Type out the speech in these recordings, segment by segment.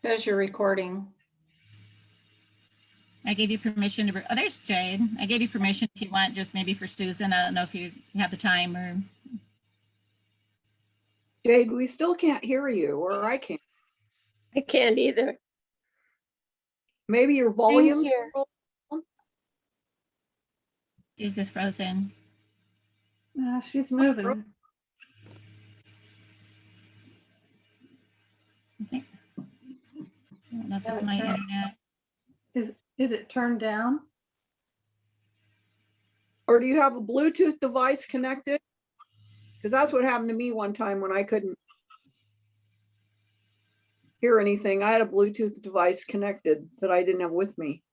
says you're recording. I gave you permission to, oh, there's Jade. I gave you permission if you want, just maybe for Susan. I don't know if you have the time or. Jade, we still can't hear you, or I can't. I can't either. Maybe your volume. Here. She's just frozen. No, she's moving. Okay. I don't know if it's my internet. Is it turned down? Or do you have a Bluetooth device connected? Because that's what happened to me one time when I couldn't hear anything. I had a Bluetooth device connected that I didn't have with me.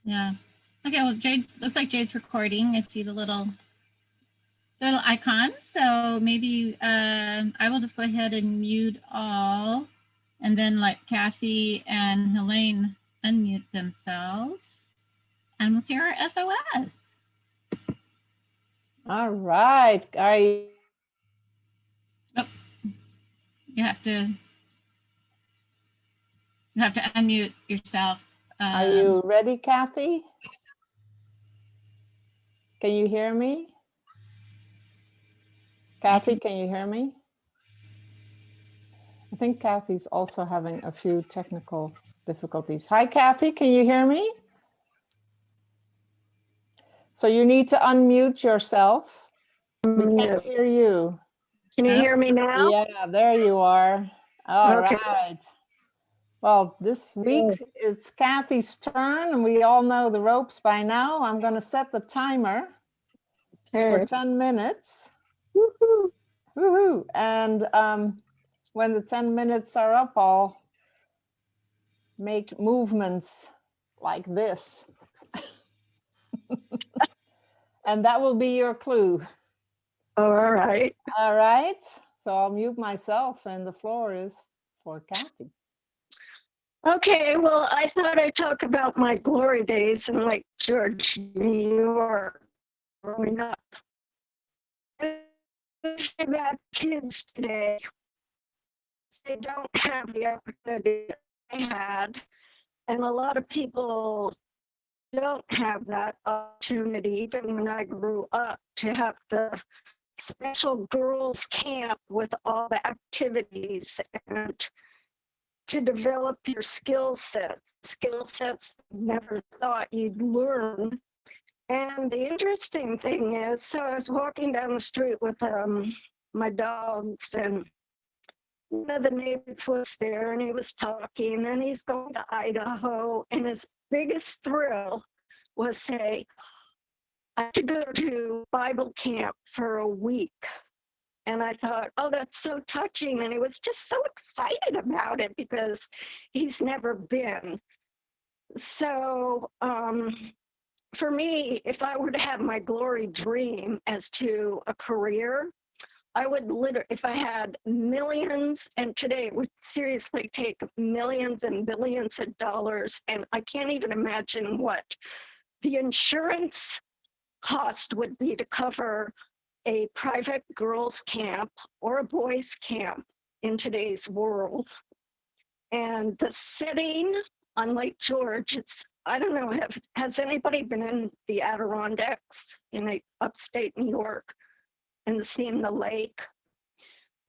Yeah. Okay, well, Jade, looks like Jade's recording. I see the little icon. So maybe I will just go ahead and mute all and then let Kathy and Helene unmute themselves. And we'll see our SOS. All right. Are you? Oh, you have to unmute yourself. Are you ready, Kathy? Can you hear me? Kathy, can you hear me? I think Kathy's also having a few technical difficulties. Hi, Kathy, can you hear me? So you need to unmute yourself. We can't hear you. Can you hear me now? Yeah, there you are. All Okay. right. Well, this week it's Kathy's turn, and we all know the ropes by now. I'm going to set the timer for 10 minutes. Woohoo. Woohoo! And when the 10 minutes are up, I'll make movements like this. And that will be your clue. All right. All right. So I'll mute myself, and the floor is for Kathy. Okay, well, I thought I'd talk about my glory days in Lake George, New York, growing up. About kids today, they don't have the opportunity I had, and a lot of people don't have that opportunity, even when I grew up, to have the special girls camp with all the activities and to develop your skill sets you never thought you'd learn. And the interesting thing is, so I was walking down the street with my dogs, and one of the neighbors was there, and he was talking, and he's going to Idaho, and his biggest thrill was say, I have to go to Bible camp for a week. And I thought, oh, that's so touching. And he was just so excited about it because he's never been. So for me, if I were to have my glory dream as to a career, I would literally, if I had millions, and today it would seriously take millions and billions of dollars, and I can't even imagine what the insurance cost would be to cover a private girls' camp or a boys' camp in today's world. And the setting on Lake George, it's, I don't know, has anybody been in the Adirondacks in upstate New York and seen the lake?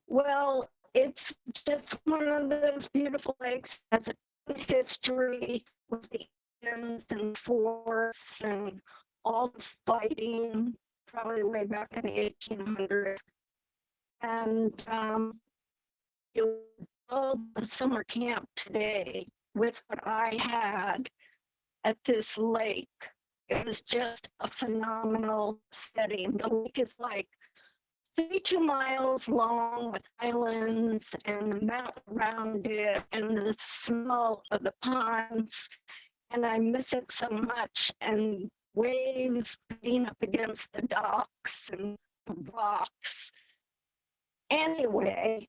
Well, it's just one of those beautiful lakes that has a history with the Indians and forests and all the fighting, probably way back in the 1800s. And it was all the summer camp today with what I had at this lake. It was just a phenomenal setting. The lake is like 32 miles long with islands and the mountain around it and the smell of the ponds. And I miss it so much. And waves beating up against the docks and the rocks. Anyway,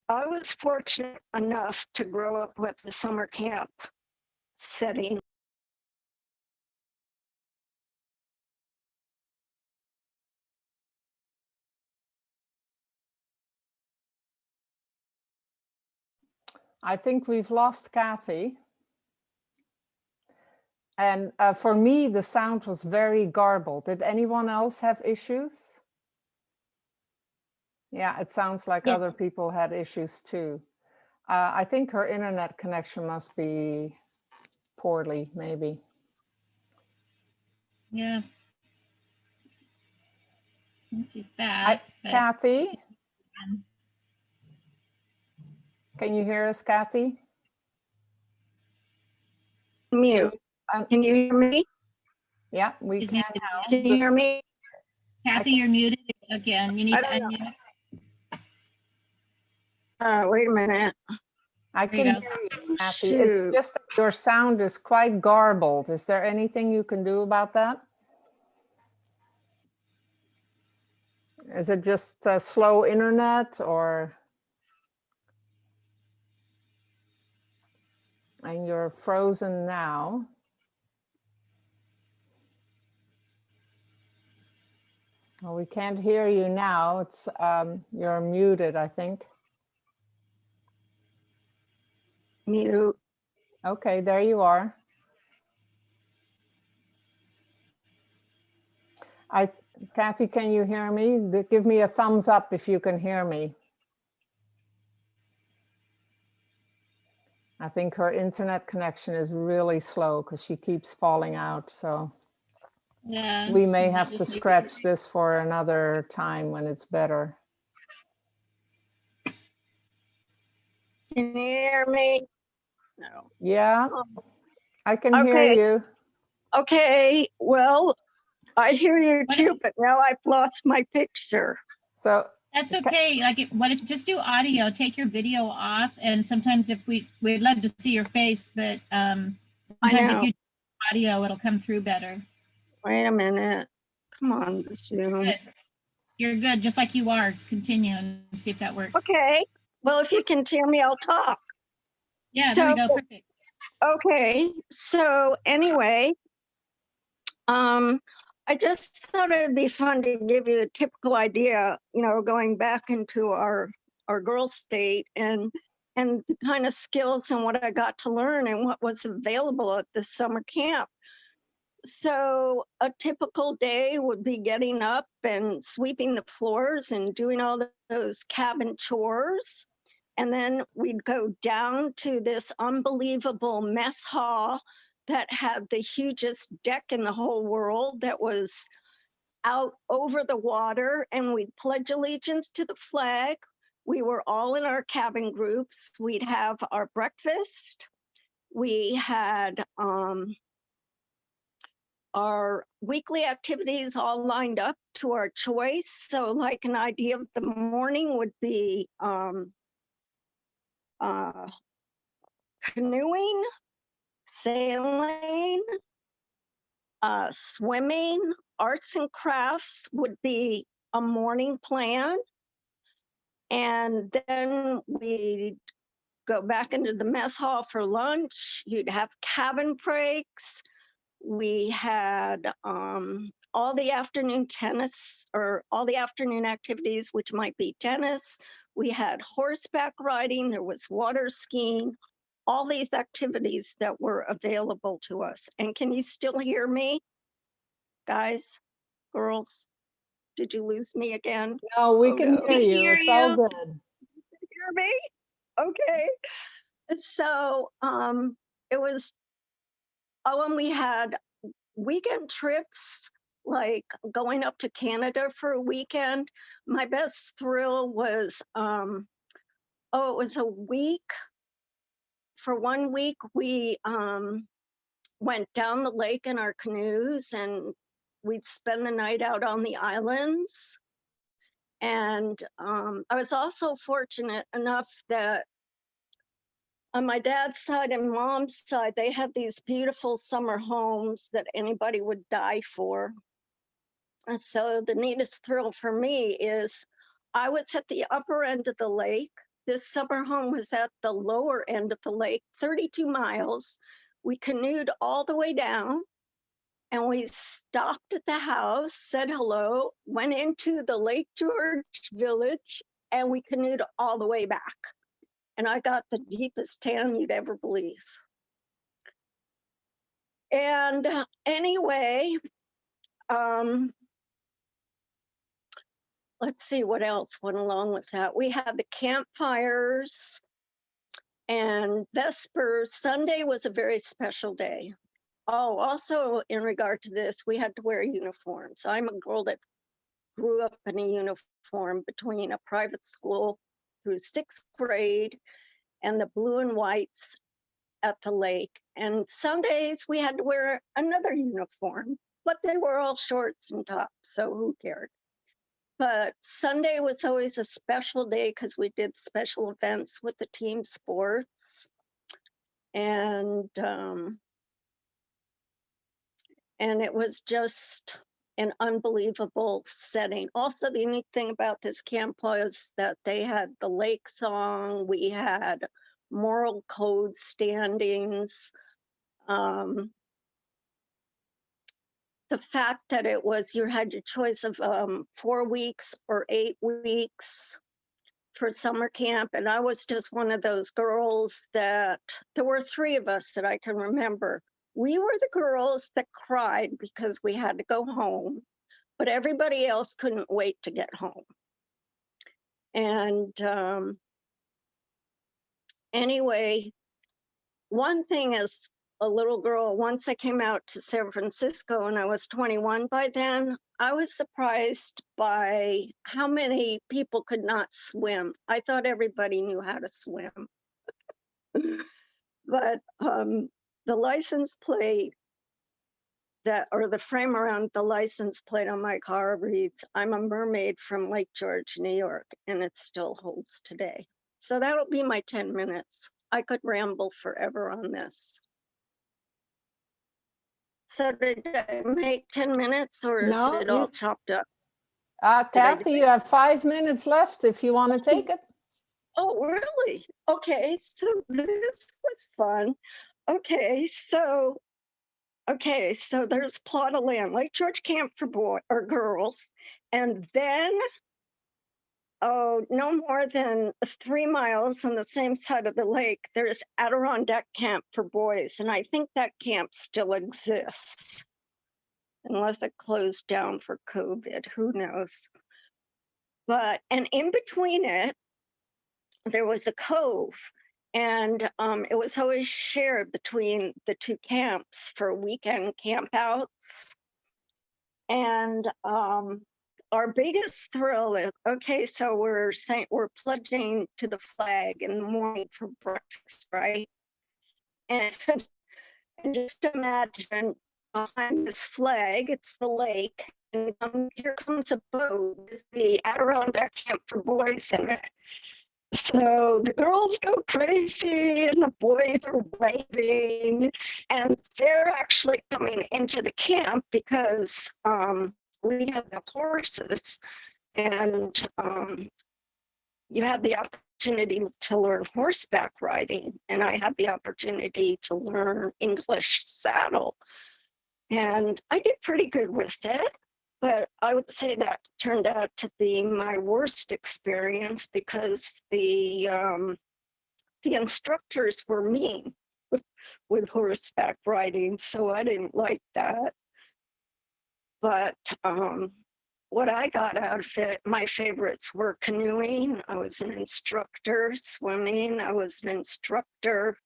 I was fortunate enough to grow up with the summer camp setting. I think we've lost Kathy. And for me, the sound was very garbled. Did anyone else have issues? Yeah, it sounds like Yes. other people had issues too. I think her internet connection must be poorly, maybe. Yeah. She's back. but- Kathy? Can you hear us, Kathy? Mute. Um, Can you hear me? yeah, we she's can muted now. Can you hear me? Kathy, you're muted again. You need I to don't know. unmute. Wait a minute. I There you can go. hear you, Kathy. It's Shoot. just that your sound is quite garbled. Is there anything you can do about that? Is it just a slow internet or? And you're frozen now. Well, we can't hear you now. It's you're muted, I think. Mute. Okay, there you are. Kathy, can you hear me? Give me a thumbs up if you can hear me. I think her internet connection is really slow because she keeps falling out. So Yeah. we may I have to just need scratch this for another time when it's better. Can you hear me? No. Yeah, Oh, I can hear okay. you. Okay. Well, I hear you What too, but now I've lost my picture. So That's okay. Like, just do audio. Take your video off, and sometimes if we'd love to see your face, but I sometimes if know. you do audio, it'll come through better. Wait a minute. Come on, Zoom. Good. You're good, just like you are. Continue and see if that works. Okay. Well, if you can hear me, I'll talk. Yeah, there we So- go. Perfect. Okay. So anyway, I just thought it'd be fun to give you a typical idea, going back into our girl state and the kind of skills and what I got to learn and what was available at the summer camp. So a typical day would be getting up and sweeping the floors and doing all those cabin chores. And then we'd go down to this unbelievable mess hall that had the hugest deck in the whole world that was out over the water, and we'd pledge allegiance to the flag. We were all in our cabin groups. We'd have our breakfast. We had our weekly activities all lined up to our choice. So like an idea of the morning would be canoeing, sailing, swimming, arts and crafts would be a morning plan. And then we'd go back into the mess hall for lunch. You'd have cabin breaks. We had all the afternoon tennis or all the afternoon activities, which might be tennis. We had horseback riding. There was water skiing. All these activities that were available to us. And can you still hear me? Guys, girls, did you lose me again? No, we Oh, can no. hear We you. hear It's all you. good. Hear me? Okay. So it was, and we had weekend trips, like going up to Canada for a weekend. My best thrill was, it was a week. For 1 week, we went down the lake in our canoes and we'd spend the night out on the islands. And I was also fortunate enough that on my dad's side and mom's side, they had these beautiful summer homes that anybody would die for. And so the neatest thrill for me is I was at the upper end of the lake. This summer home was at the lower end of the lake, 32 miles. We canoed all the way down and we stopped at the house, said hello, went into the Lake George village, and we canoed all the way back. and I got the deepest tan you'd ever believe. And anyway, let's see what else went along with that. We had the campfires and Vespers. Sunday was a very special day. Oh, also in regard to this, we had to wear uniforms. I'm a girl that grew up in a uniform between a private school through 6th grade and the blue and whites at the lake. And Sundays we had to wear another uniform, but they were all shorts and tops, so who cared? But Sunday was always a special day because we did special events with the team sports. And it was just an unbelievable setting. Also, the unique thing about this camp was that they had the lake song, we had moral code standings. The fact that it was, you had your choice of 4 weeks or 8 weeks for summer camp. And I was just one of those girls that, there were 3 of us that I can remember. We were the girls that cried because we had to go home, but everybody else couldn't wait to get home. And anyway, one thing is, a little girl, once I came out to San Francisco and I was 21 by then, I was surprised by how many people could not swim. I thought everybody knew how to swim. But the license plate that, or the frame around the license plate on my car reads, "I'm a mermaid from Lake George, New York," and it still holds today. So that'll be my 10 minutes. I could ramble forever on this. So did I make 10 minutes or is No, it all chopped up? Kathy, you have 5 minutes left if you want to take it. Oh, really? Okay, so this was fun. Okay, so there's a plot of land, Lake George Camp for boys or girls, and then no more than 3 miles on the same side of the lake, there's Adirondack Camp for boys, and I think that camp still exists, unless it closed down for COVID, who knows? But, and in between it, there was a cove, and it was always shared between the 2 camps for weekend campouts. And our biggest thrill is, okay, so we're pledging to the flag in the morning for breakfast, right? And just imagine behind this flag, it's the lake, and here comes a boat with the Adirondack Camp for Boys in it. So the girls go crazy and the boys are waving, and they're actually coming into the camp because we have the horses, and you had the opportunity to learn horseback riding, and I had the opportunity to learn English saddle, and I did pretty good with it. But I would say that turned out to be my worst experience because the instructors were mean with horseback riding, so I didn't like that. But what I got out of it, my favorites were canoeing. I was an instructor. Swimming, I was an instructor.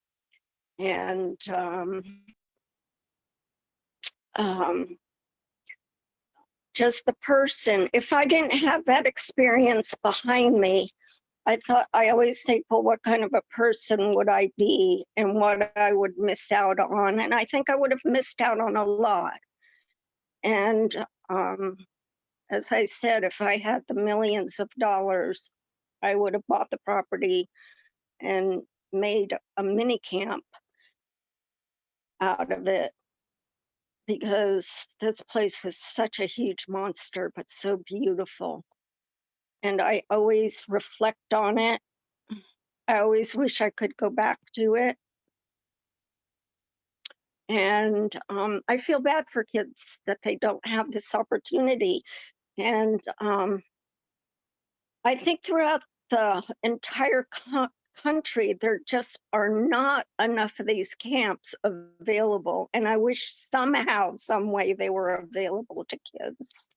And just the person. If I didn't have that experience behind me, I always think, well, what kind of a person would I be and what I would miss out on? And I think I would have missed out on a lot. And as I said, if I had the millions of dollars, I would have bought the property and made a mini camp out of it, because this place was such a huge monster, but so beautiful. And I always reflect on it. I always wish I could go back to it. And I feel bad for kids that they don't have this opportunity. And I think throughout the entire country, there just are not enough of these camps available. And I wish somehow, some way they were available to kids.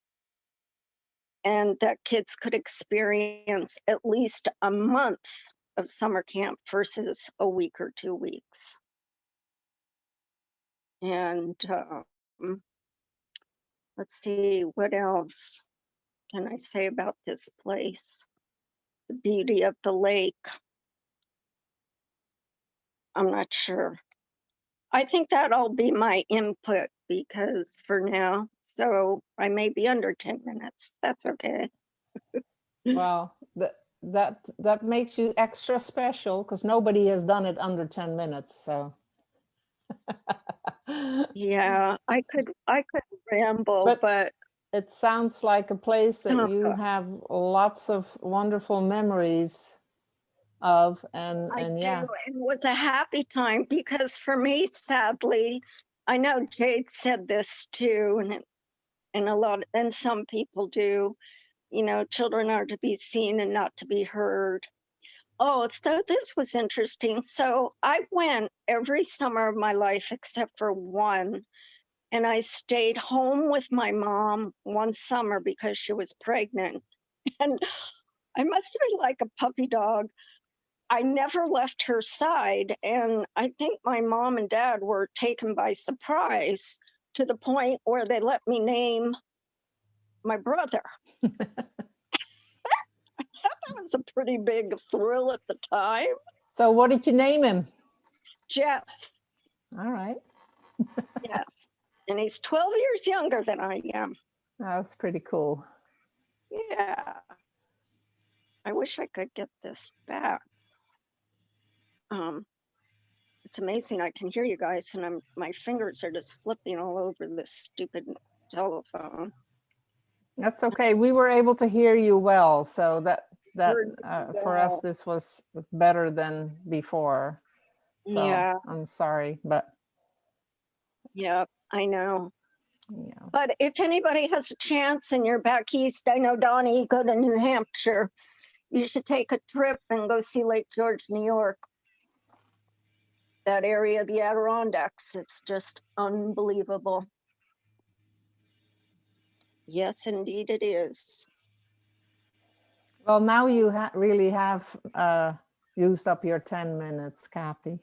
And that kids could experience at least a month of summer camp versus a week or 2 weeks. And let's see, what else can I say about this place? The beauty of the lake. I'm not sure. I think that'll be my input because for now, so I may be under 10 minutes. That's okay. Well, that makes you extra special because nobody has done it under 10 minutes. So Yeah, I could ramble, but it sounds like a place that you Uh, have lots of wonderful memories of, and I yeah. do. And it was a happy time because for me, sadly, I know Jade said this too, and some people do, you know, children are to be seen and not to be heard. Oh, so this was interesting. So I went every summer of my life except for one. And I stayed home with my mom one summer because she was pregnant. And I must have been like a puppy dog. I never left her side. And I think my mom and dad were taken by surprise to the point where they let me name my brother. That was a pretty big thrill at the time. So what did you name him? Jeff, All right. yes. And he's 12 years younger than I am. That's pretty cool. Yeah. I wish I could get this back. It's amazing. I can hear you guys, and my fingers are just flipping all over this stupid telephone. That's okay. We were able to hear you well. So that Heard for us, well. this was better than before. So Yeah. I'm sorry, but Yeah, I know. yeah. But if anybody has a chance and you're back east, I know Donnie, you go to New Hampshire, you should take a trip and go see Lake George, New York. That area of the Adirondacks, it's just unbelievable. Yes, indeed it is. Well, now you really have used up your 10 minutes, Kathy.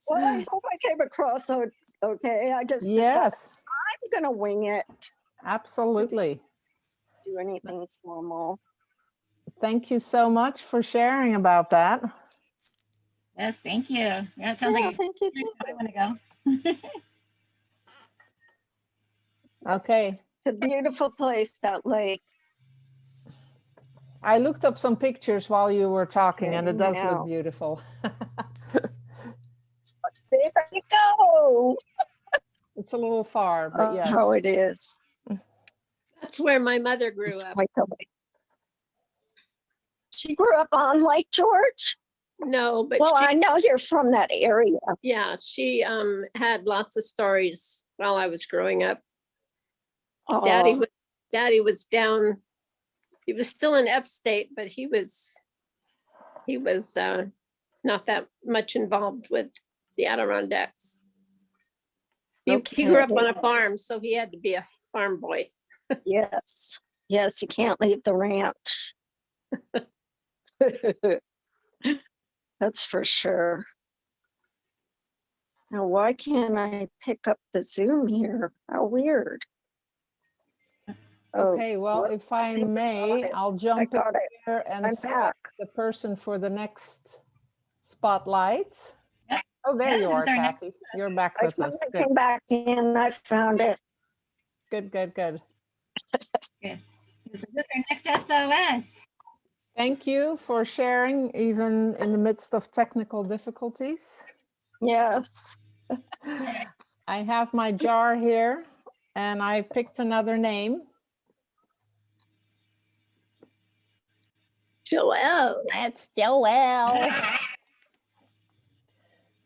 Well, I hope I came across okay. I just decided Yes, I'm gonna wing it. absolutely. Do anything formal. Thank you so much for sharing about that. Yes, thank you. Yeah, it sounds Yeah, like thank you I too. want to go. Okay. It's a beautiful place, that lake. I looked up some pictures while you were talking, and it does look Now, beautiful. there you go. It's a little far, but yes. How it is. That's where my mother grew It's up. quite the lake. She grew up on Lake George. No, but Well, she, I know you're from that area. yeah, she had lots of stories while I was growing up. Daddy was down. He was still in upstate, but he was not that much involved with the Adirondacks. He grew up on a farm, so he had to be a farm boy. Yes. Yes, you can't leave the ranch. That's for sure. Now, why can't I pick up the Zoom here? How weird. Oh, Okay, well, what? if I may, I'll jump in got it. here and I'm select back. the person for the next spotlight. Yeah. Oh, there Yeah, you are, who's our next- Kathy. You're back I with us. finally Good, came back in. I found it. good, good, good. This is our next SOS. Thank you for sharing, even in the midst of technical difficulties. Yes. I have my jar here, and I picked another name. Joelle. It's Joelle.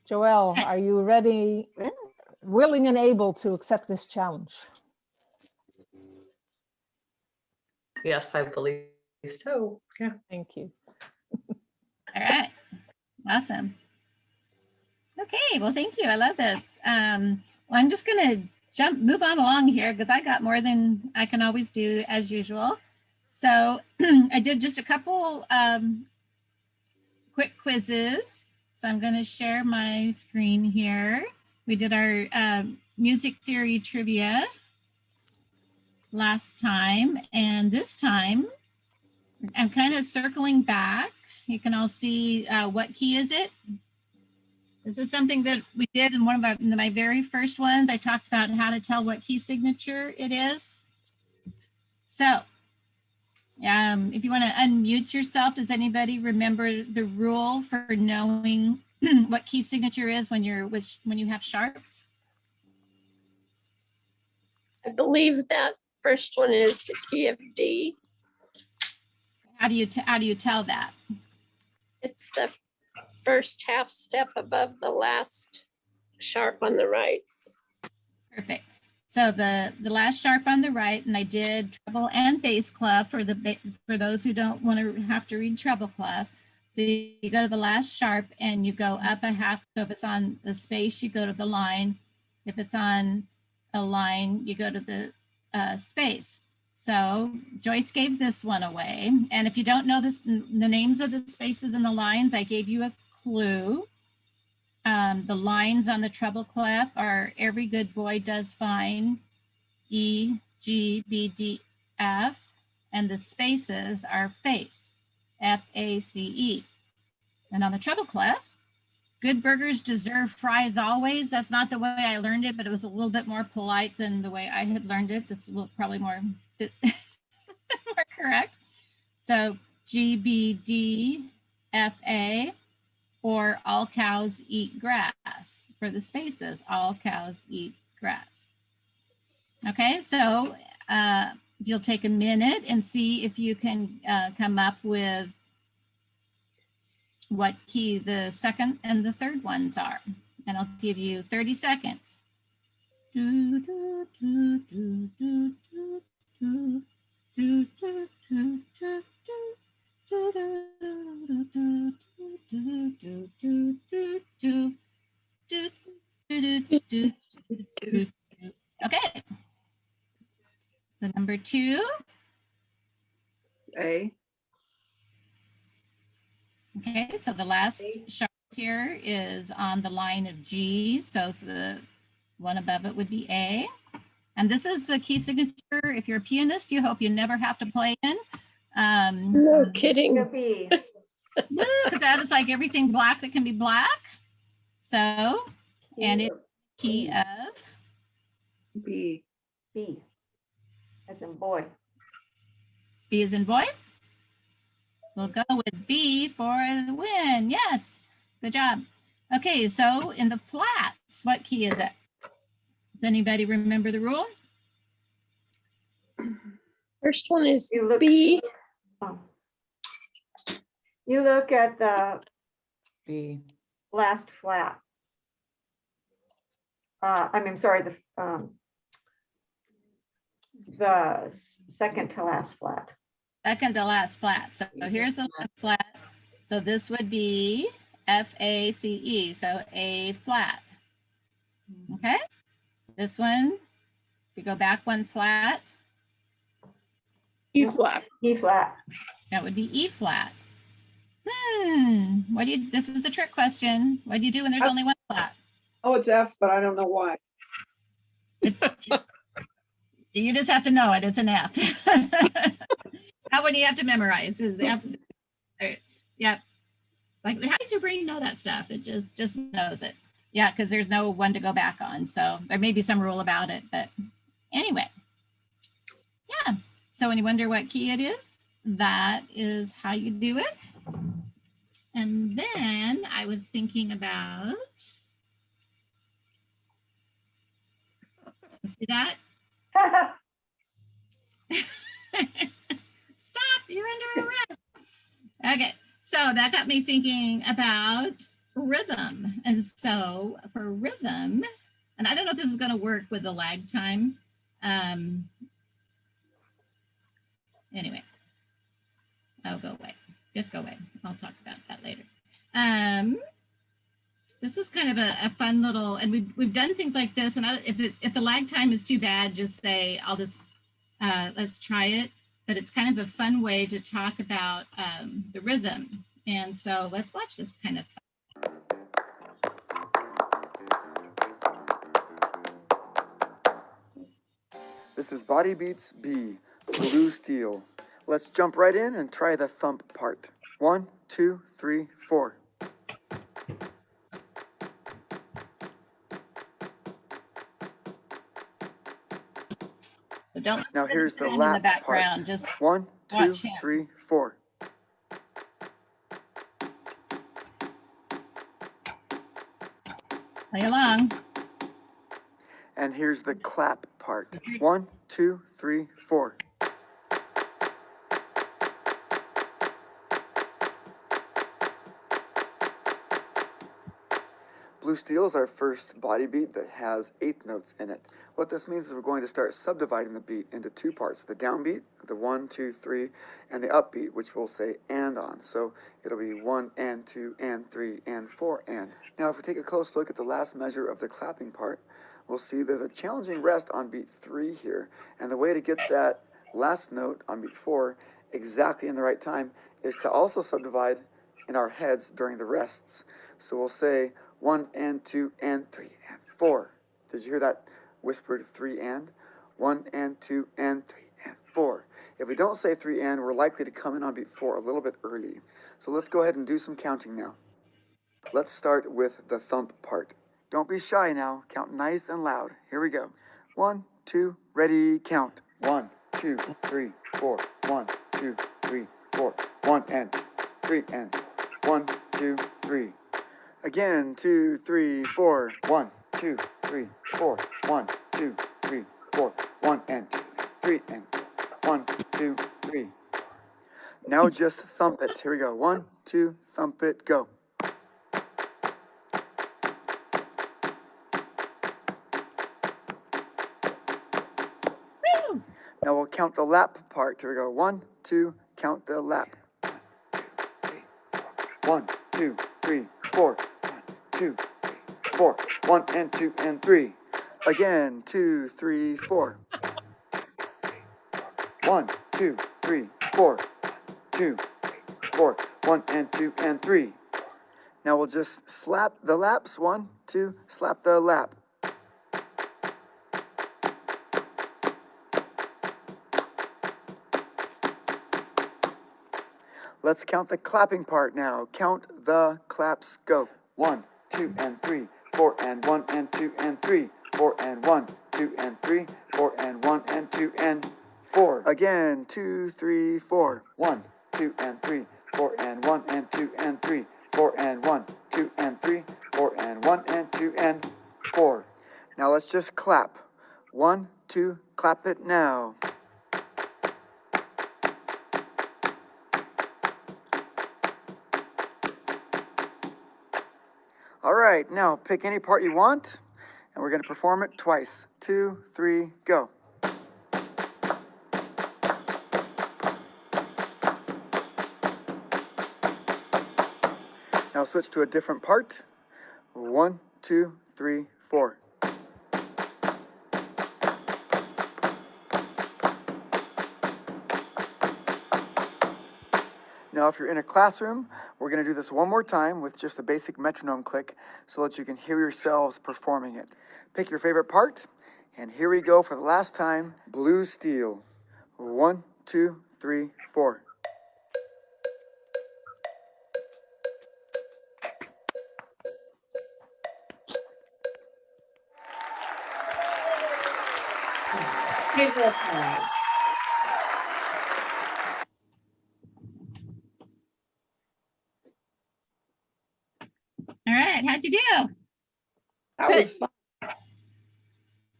Joelle, are you ready, willing and able to accept this challenge? Yes, I believe So, yeah. Thank you. All right. Awesome. Okay, well, thank you. I love this. Well, I'm just gonna move on along here because I got more than I can always do as usual. So I did just a couple quick quizzes. So I'm gonna share my screen here. We did our music theory trivia last time, and this time I'm kind of circling back. You can all see what key is it? This is something that we did in one of my very first ones. I talked about how to tell what key signature it is. So if you want to unmute yourself, does anybody remember the rule for knowing what key signature is when you have sharps? I believe that first one is the key of D. How do you tell that? It's the first half step above the last sharp on the right. Perfect. So the last sharp on the right, and I did treble and bass clef for those who don't want to have to read treble clef. So you go to the last sharp and you go up a half. So if it's on the space, you go to the line. If it's on a line, you go to the space. So Joyce gave this one away. And if you don't know the names of the spaces and the lines, I gave you a clue. The lines on the treble clef are Every Good Boy Does Fine, E, G, B, D, F, and the spaces are face, F, A, C, E. And on the treble clef, good burgers deserve fries always. That's not the way I learned it, but it was a little bit more polite than the way I had learned it. That's probably more, more correct. So G, B, D, F, A. Or all cows eat grass for the spaces, all cows eat grass. Okay, so you'll take a minute and see if you can come up with what key the second and the third ones are. And I'll give you 30 seconds. Do, do, do, do, do, do, do, do, do, do, do, do. Okay. So number 2. A. Okay, so the last sharp here is on the line of G. So the one above it would be A. And this is the key signature. If you're a pianist, you hope you never have to play in. No kidding. Because that is like everything black that can be black. So, and it's key of B. B, as in boy. B as in boy. We'll go with B for the win. Yes, good job. Okay, so in the flats, what key is it? Does anybody remember the rule? First one is You look- B. Oh. You look at the B. last flat. Sorry, the second to last flat. Second to last flat. So here's the last flat. So this would be F, A, C, E. So A flat. Okay. This one, if you go back one flat, E flat. E flat. that would be E flat. What do you, this is a trick question. What do you do when there's only one flat? Oh, it's F, but I don't know why. You just have to know it. It's an F. That one you have to memorize. Is the F. Yeah. Like, how did your brain know that stuff? It just knows it. Yeah, because there's no one to go back on. So there may be some rule about it, but anyway. Yeah. So when you wonder what key it is, that is how you do it. And then I was thinking about, see that? Stop, you're under arrest. Okay, so that got me thinking about rhythm. And so for rhythm, and I don't know if this is going to work with the lag time. Anyway, just go away. I'll talk about that later. This was kind of a fun little, and we've done things like this. And if the lag time is too bad, just say, I'll just, let's try it. But it's kind of a fun way to talk about the rhythm. And so let's watch this kind of fun. This is Body Beats B, Blue Steel. Let's jump right in and try the thump part. 1, 2, 3, 4. So don't Now here's the in the lap background. part. Just 1, 2, watch him. 3, 4. Play along. And here's the clap part. 1, 2, 3, 4. Blue Steel is our first body beat that has 8th notes in it. What this means is we're going to start subdividing the beat into 2 parts, the downbeat, the 1, 2, 3, and the upbeat, which we'll say and on. So it'll be 1 and 2 and 3 and 4 and. Now if we take a close look at the last measure of the clapping part, we'll see there's a challenging rest on beat 3 here. And the way to get that last note on beat 4 exactly in the right time is to also subdivide in our heads during the rests. So we'll say 1 and 2 and 3 and 4. Did you hear that whispered 3 and? 1 and 2 and 3 and 4. If we don't say 3 and, we're likely to come in on beat 4 a little bit early. So let's go ahead and do some counting now. Let's start with the thump part. Don't be shy now. Count nice and loud. Here we go. 1, 2, ready, count. 1, 2, 3, 4. 1, 2, 3, 4. 1 and 3 and 1, 2, 3. Again, 2, 3, 4. 1, 2, 3, 4. 1, 2, 3, 4. 1 and 2, 3 and 4. 1, 2, 3. Now just thump it. Here we go. 1, 2, thump it, go. Woo! Now we'll count the lap part. Here we go. 1, 2, count the lap. 1, 2, 3, 4. 1, 2, 3, 4. 1 and 2 and 3. Again, 2, 3, 4. 1, 2, 3, 4. 2, 3, 4. 1 and 2 and 3. Now we'll just slap the laps. 1, 2, slap the lap. Let's count the clapping part now. Count the claps, go. 1, 2 and 3, 4 and 1 and 2 and 3, 4 and 1, 2 and 3, 4 and 1 and 2 and 4. Again, 2, 3, 4. 1, 2 and 3, 4 and 1 and 2 and 3, 4 and 1, 2 and 3, 4 and 1 and 2 and 4. Now let's just clap. 1, 2, clap it now. All right, now pick any part you want, and we're going to perform it twice. 2, 3, go. Now switch to a different part. 1, 2, 3, 4. Now, if you're in a classroom, we're going to do this one more time with just a basic metronome click so that you can hear yourselves performing it. Pick your favorite part, and here we go for the last time. Blue Steel. 1, 2, 3, 4. All right, how'd you do? That was fun.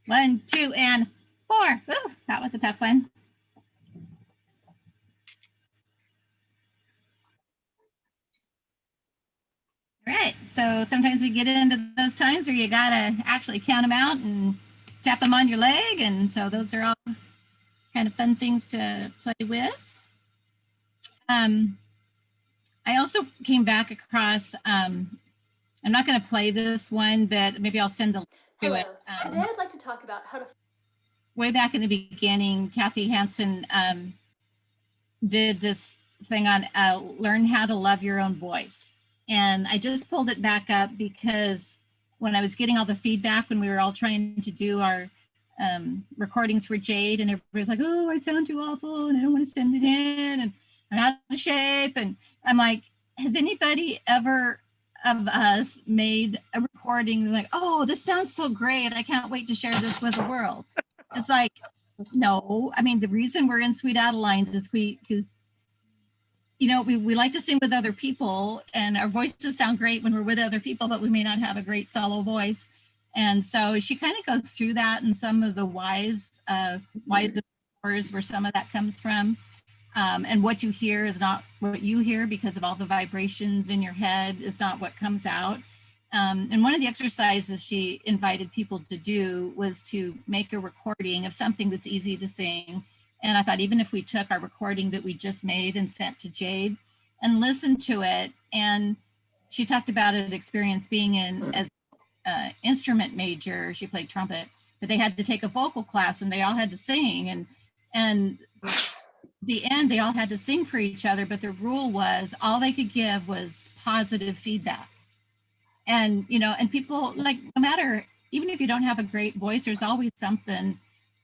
1, 2, and 4. Ooh, that was a tough one. All right, so sometimes we get into those times where you gotta actually count them out and tap them on your leg, and so those are all kind of fun things to play with. I also came back across, I'm not going to play this one, but maybe I'll send the link to Hello. it. Today I'd like to talk about how to Way back in the beginning, Kathy Hansen did this thing on learn how to love your own voice. And I just pulled it back up because when I was getting all the feedback when we were all trying to do our recordings for Jade, and everybody's like, oh, I sound too awful and I don't want to send it in and I'm out of shape. And I'm like, has anybody ever of us made a recording like, oh, this sounds so great, I can't wait to share this with the world? It's like, no. I mean, the reason we're in Sweet Adelines is because you know, we like to sing with other people and our voices sound great when we're with other people, but we may not have a great solo voice. And so she kind of goes through that and some of the whys where some of that comes from. And what you hear is not what you hear because of all the vibrations in your head is not what comes out. And one of the exercises she invited people to do was to make a recording of something that's easy to sing. And I thought even if we took our recording that we just made and sent to Jade and listened to it, and she talked about an experience being in as an instrument major, she played trumpet, but they had to take a vocal class and they all had to sing. And the end, they all had to sing for each other, but the rule was all they could give was positive feedback. And, you know, and people like, no matter, even if you don't have a great voice, there's always something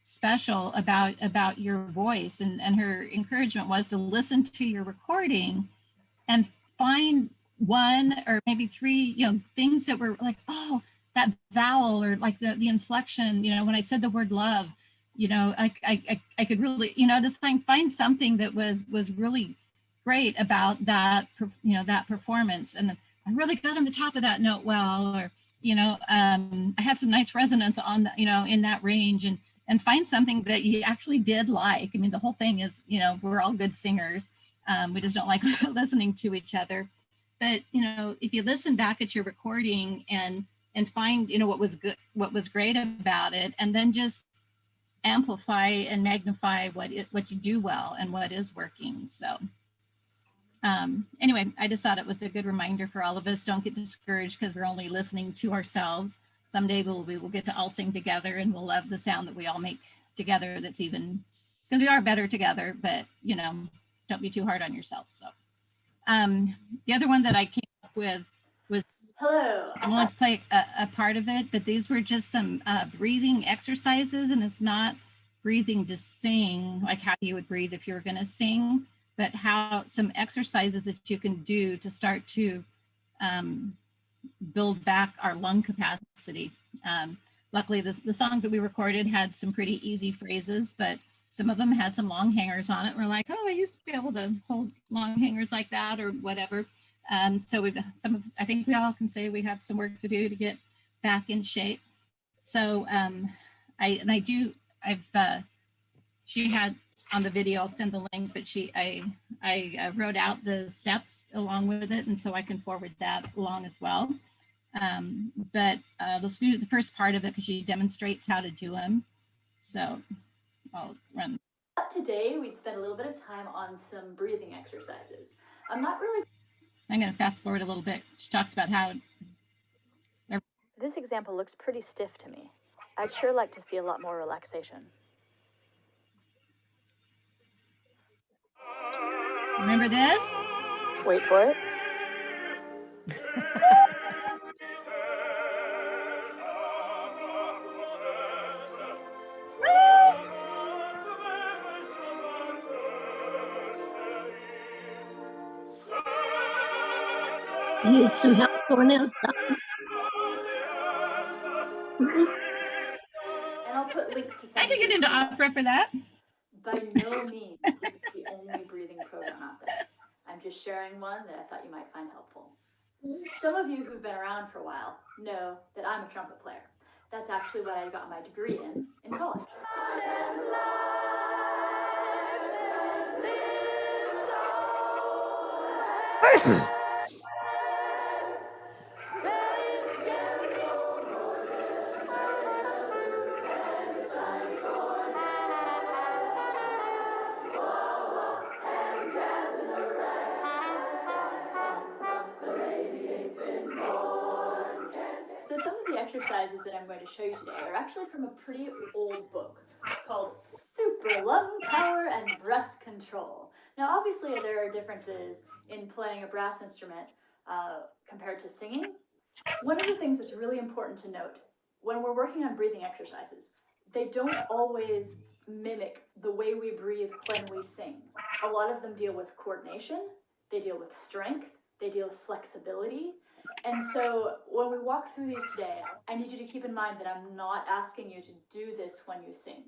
special about your voice. And her encouragement was to listen to your recording and find one or maybe three, you know, things that were like, oh, that vowel or like the inflection, you know, when I said the word love, you know, I could really, you know, just find something that was really great about that, you know, that performance. And I really got on the top of that note well, or, you know, I had some nice resonance on the, you know, in that range, and find something that you actually did like. I mean, the whole thing is, you know, we're all good singers. We just don't like listening to each other. But, you know, if you listen back at your recording and find, you know, what was good, what was great about it, and then just amplify and magnify what you do well and what is working. So anyway, I just thought it was a good reminder for all of us. Don't get discouraged because we're only listening to ourselves. Someday we will get to all sing together and we'll love the sound that we all make together. That's even, because we are better together, but you know, don't be too hard on yourself. So the other one that I came up with was, Hello. I want to play a part of it, but these were just some breathing exercises, and it's not breathing to sing like how you would breathe if you were going to sing, but how some exercises that you can do to start to build back our lung capacity. Luckily, the song that we recorded had some pretty easy phrases, but some of them had some long hangers on it. We're like, oh, I used to be able to hold long hangers like that or whatever. So I think we all can say we have some work to do to get back in shape. So she had on the video, I'll send the link, but I wrote out the steps along with it, and so I can forward that along as well. But let's do the first part of it because she demonstrates how to do them. So I'll run. Today we'd spend a little bit of time on some breathing exercises. I'm going to fast forward a little bit. She talks about how. This example looks pretty stiff to me. I'd sure like to see a lot more relaxation. Remember this? Wait for it. You need some help going outside. and I'll put links to some. I could get into opera for that. By no means is it the only breathing program out there. I'm just sharing one that I thought you might find helpful. Some of you who've been around for a while know that I'm a trumpet player. That's actually what I got my degree in college. of the exercises that I'm going to show you today are actually from a pretty old book called Super Lung Power and Breath Control. Now, obviously, there are differences in playing a brass instrument compared to singing. One of the things that's really important to note when we're working on breathing exercises, they don't always mimic the way we breathe when we sing. A lot of them deal with coordination, they deal with strength, they deal with flexibility. And so when we walk through these today, I need you to keep in mind that I'm not asking you to do this when you sing,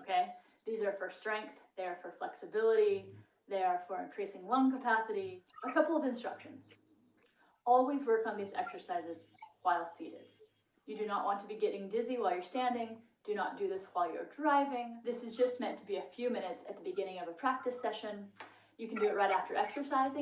okay? These are for strength, they are for flexibility, they are for increasing lung capacity. A couple of instructions. Always work on these exercises while seated. You do not want to be getting dizzy while you're standing. Do not do this while you're driving. This is just meant to be a few minutes at the beginning of a practice session. You can do it right after exercising.